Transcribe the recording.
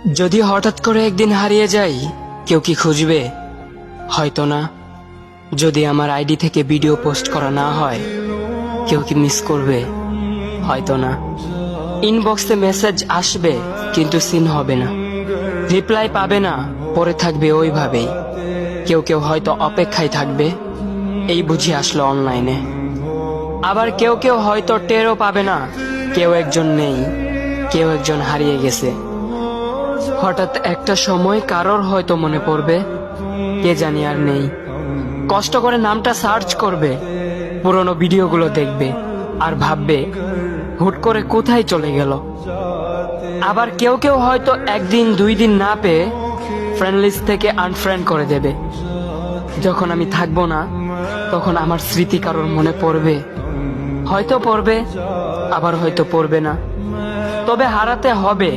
যদি হঠাৎ করে একদিন হারিয়ে যাই, কেউ কি খুঁজবে? হয়তো না। যদি আমার আইডি থেকে ভিডিও পোস্ট করা না হয়, কেউ কি মিস করবে? হয়তো না। ইনবক্সে মেসেজ আসবে কিন্তু সিন হবে না, রিপ্লাই পাবে না, পরে থাকবে ওইভাবেই। কেউ কেউ হয়তো অপেক্ষায় থাকবে, এই বুঝি আসলো অনলাইনে। আবার কেউ কেউ হয়তো টেরও পাবে না, কেউ একজন নেই, কেউ একজন হারিয়ে গেছে। হঠাৎ একটা সময় কারোর হয়তো মনে পড়বে, কে জানি আর নেই। কষ্ট করে নামটা সার্চ করবে, পুরনো ভিডিওগুলো দেখবে আর ভাববে হুট করে কোথায় চলে গেল। আবার কেউ কেউ হয়তো একদিন দুই দিন না পেয়ে ফ্রেন্ড লিস্ট থেকে আনফ্রেন্ড করে দেবে। যখন আমি থাকবো না, তখন আমার স্মৃতি কারোর মনে পড়বে, হয়তো পড়বে, আবার হয়তো পড়বে না। তবে হারাতে হবে